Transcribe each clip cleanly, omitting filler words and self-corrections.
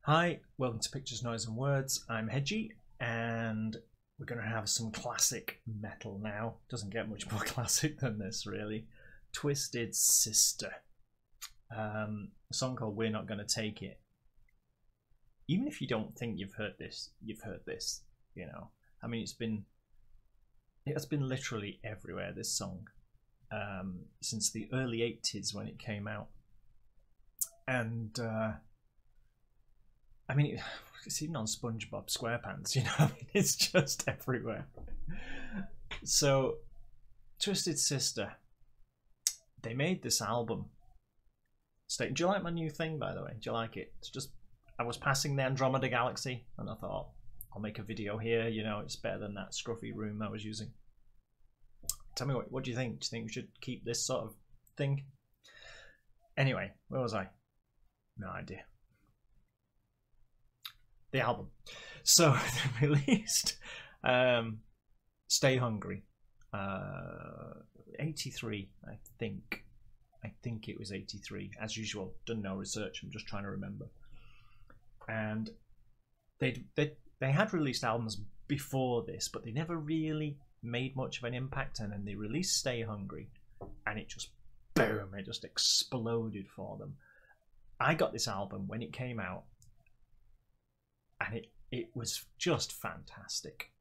Hi, welcome to Pictures, Noise and Words. I'm Hedgy, and we're going to have some classic metal now. Doesn't get much more classic than this, really. Twisted Sister. A song called We're Not Gonna Take It. Even if you don't think you've heard this, you know. I mean, it has been literally everywhere, this song, since the early 80s when it came out. And I mean, it's even on SpongeBob SquarePants, you know. I mean, it's just everywhere. So, Twisted Sister, they made this album. Do you like my new thing, by the way? Do you like it? It's just, I was passing the Andromeda Galaxy, and I thought, I'll make a video here. You know, it's better than that scruffy room I was using. Tell me what do you think? Do you think we should keep this sort of thing? Anyway, where was I? No idea. The album. So they released Stay Hungry. 83, I think. I think it was 83. As usual, done no research. I'm just trying to remember. And they had released albums before this, but they never really made much of an impact. And then they released Stay Hungry, and it just boom! It just exploded for them. I got this album when it came out, and it was just fantastic.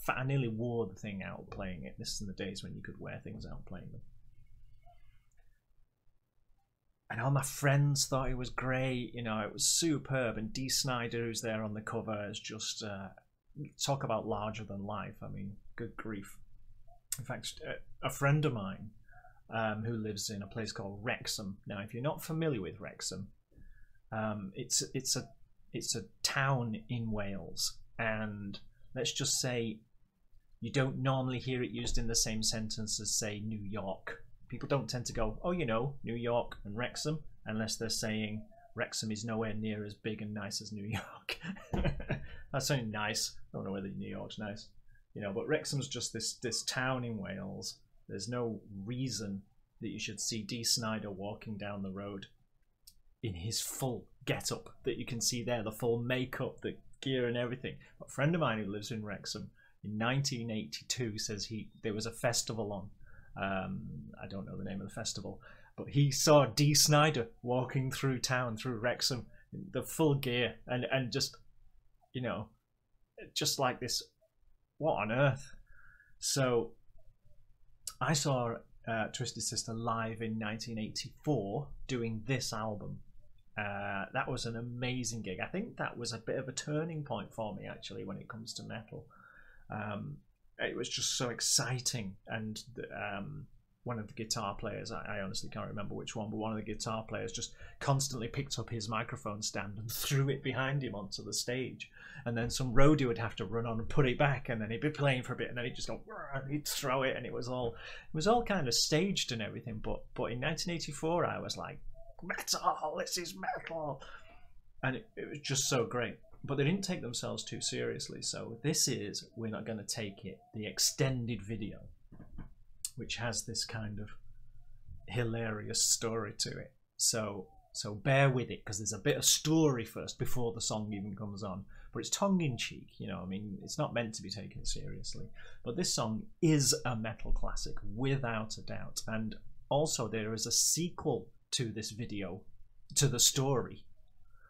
I nearly wore the thing out playing it. This is in the days when you could wear things out playing them. And all my friends thought it was great. You know, it was superb. And Dee Snider, who's there on the cover, is just talk about larger than life. I mean, good grief. In fact, a friend of mine who lives in a place called Wrexham. Now, if you're not familiar with Wrexham, it's a town in Wales, and let's just say you don't normally hear it used in the same sentence as, say, New York. People don't tend to go, oh, you know, New York and Wrexham, unless they're saying Wrexham is nowhere near as big and nice as New York. That's only nice. I don't know whether New York's nice, you know, but Wrexham's just this town in Wales. There's no reason that you should see Dee Snider walking down the road in his full get-up that you can see there, the full makeup, the gear and everything. A friend of mine who lives in Wrexham in 1982 says there was a festival on. I don't know the name of the festival, but he saw Dee Snider walking through town, through Wrexham, in the full gear, and just, you know, just like this, what on earth? So I saw Twisted Sister live in 1984 doing this album. That was an amazing gig. I think that was a bit of a turning point for me, actually, when it comes to metal. It was just so exciting, and one of the guitar players, I honestly can't remember which one, but one of the guitar players just constantly picked up his microphone stand and threw it behind him onto the stage, and then some roadie would have to run on and put it back, and then he'd be playing for a bit, and then he'd just go, and he'd throw it, and it was all kind of staged and everything. But in 1984 I was like, metal, this is metal, and it was just so great. But they didn't take themselves too seriously. So this is We're Not Gonna Take It, the extended video, which has this kind of hilarious story to it. So bear with it, because there's a bit of story first before the song even comes on. But it's tongue-in-cheek, you know. I mean, it's not meant to be taken seriously. But this song is a metal classic, without a doubt. And also there is a sequel to this video, to the story.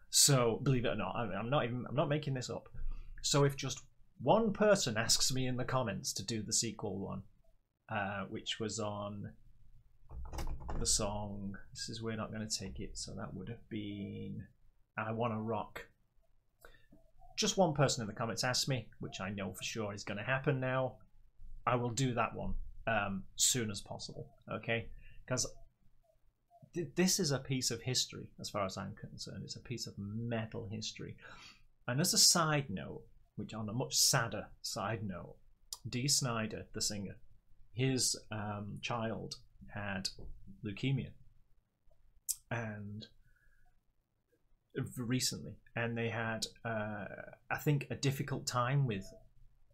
So believe it or not, I'm not making this up. So if just one person asks me in the comments to do the sequel one, which was on the song, this is We're Not Gonna Take It, so that would have been I Wanna Rock. Just one person in the comments asks me, which I know for sure is going to happen now, I will do that one soon as possible, okay? Because this is a piece of history, as far as I'm concerned. It's a piece of metal history. And as a side note, which on a much sadder side note, Dee Snider, the singer, his child had leukemia, and recently, and they had, I think, a difficult time with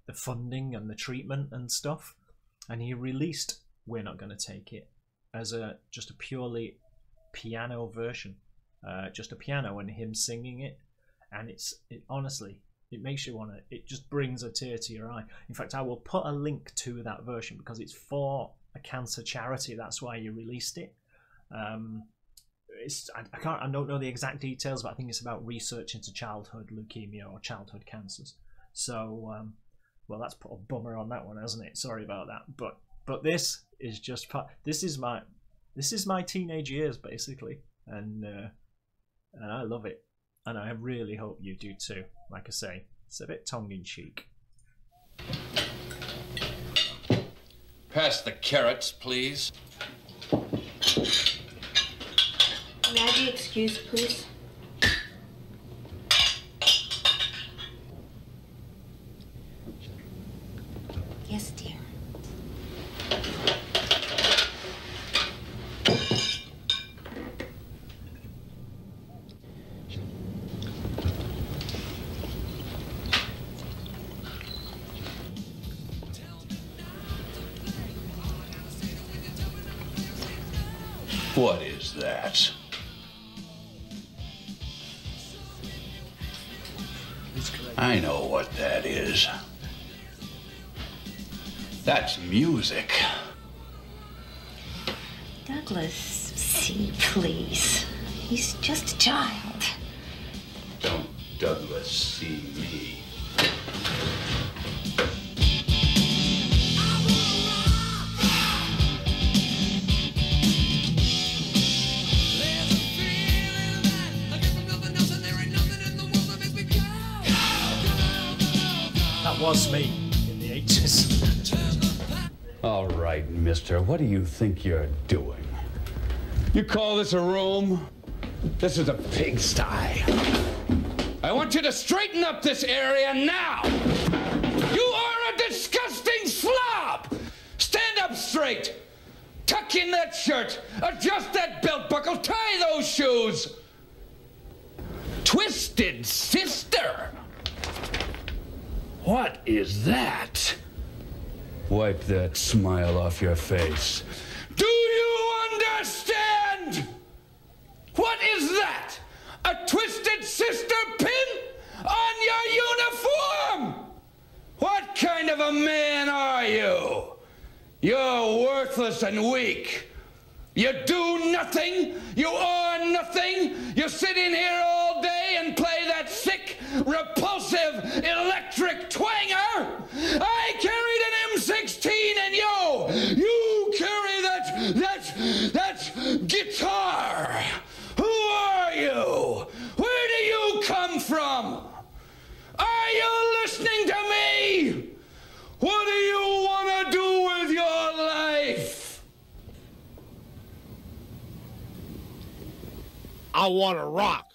the funding and the treatment and stuff. And he released We're Not Gonna Take It as just a purely piano version, just a piano and him singing it. and honestly, it makes you want to. It just brings a tear to your eye. In fact, I will put a link to that version because it's for a cancer charity. That's why you released it. I don't know the exact details, but I think it's about research into childhood leukemia or childhood cancers. So, well, that's put a bummer on that one, hasn't it? Sorry about that. But this is just this is my teenage years basically, and I love it, and I really hope you do too. Like I say, it's a bit tongue in cheek. Pass the carrots, please. May I be excused, please? Yes, dear. What is that? I know what that is. That's music. Douglas, see, please. He's just a child. Don't Douglas see me. Was me in the 80s. All right, mister, what do you think you're doing? You call this a room? This is a pigsty. I want you to straighten up this area now. You are a disgusting slob. Stand up straight. Tuck in that shirt. Adjust that belt buckle. Tie those shoes. Twisted sister. What is that? Wipe that smile off your face. Do you understand? What is that? A twisted sister pin on your uniform? What kind of a man are you? You're worthless and weak. You do nothing. You are nothing. You sit in here all day and play that sick, repulsive, electric twanger. I carried an M16 and you carry that guitar. Who are you? Where do you come from? Are you listening to me? What do you want to do with your life? I want to rock.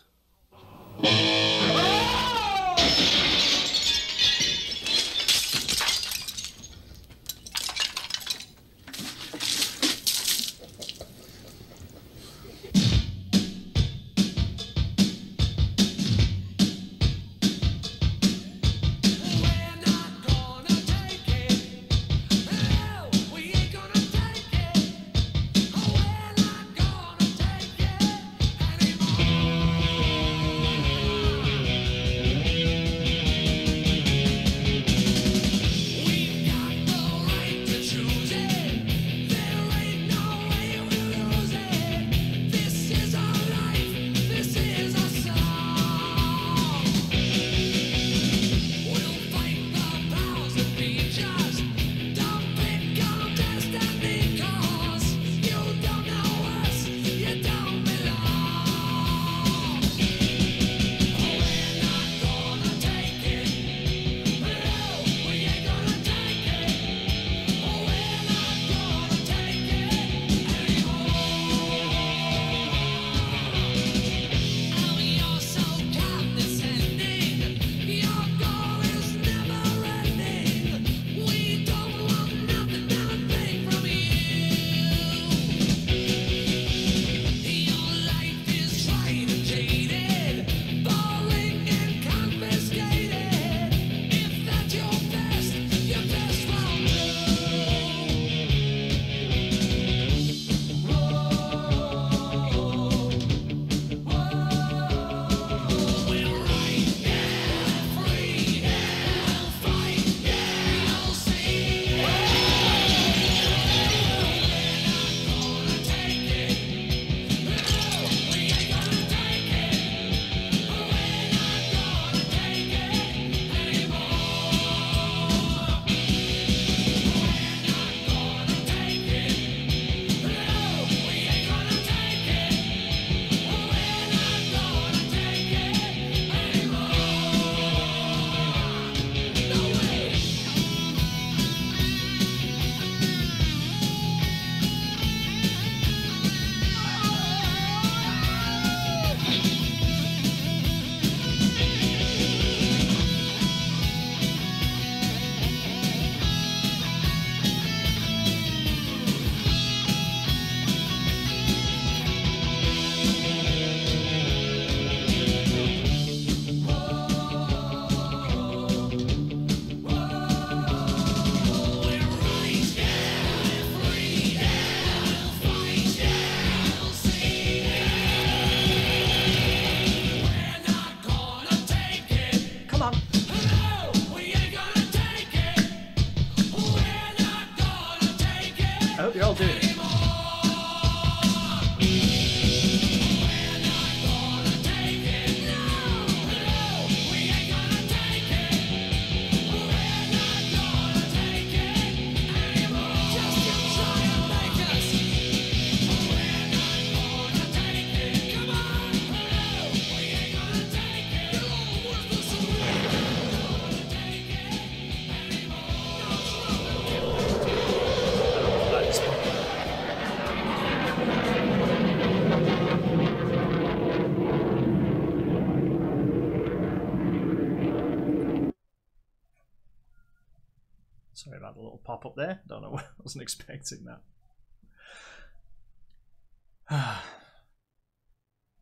had a little pop up there. Don't know, I wasn't expecting that.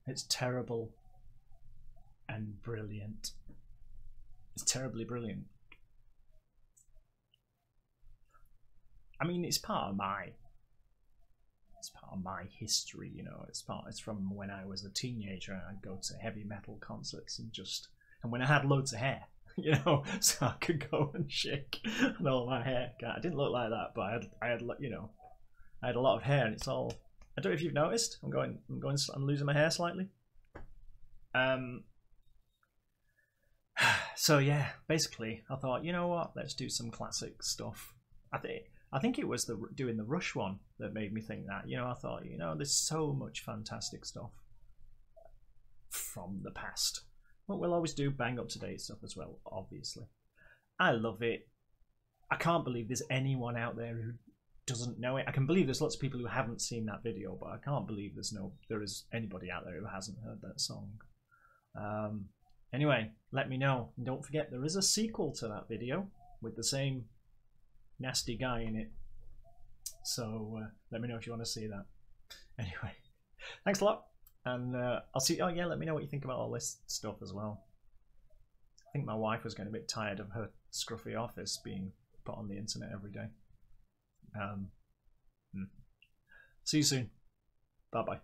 It's terrible and brilliant. It's terribly brilliant. I mean, it's part of my history, you know. It's from when I was a teenager. I'd go to heavy metal concerts and when I had loads of hair, you know, so I could go and shake and all my hair. I didn't look like that, but I had you know, I had a lot of hair, and it's all. I don't know if you've noticed. I'm losing my hair slightly. So yeah, basically, I thought, you know what, let's do some classic stuff. I think it was doing the Rush one that made me think that. You know, I thought, you know, there's so much fantastic stuff from the past, but we'll always do bang up to date stuff as well. Obviously, I love it. I can't believe there's anyone out there who doesn't know it. I can believe there's lots of people who haven't seen that video, but I can't believe there is anybody out there who hasn't heard that song. Anyway, let me know. And don't forget, there is a sequel to that video with the same nasty guy in it. So let me know if you want to see that. Anyway, thanks a lot. And I'll see. Oh yeah, let me know what you think about all this stuff as well. I think my wife was getting a bit tired of her scruffy office being put on the internet every day. See you soon. Bye bye.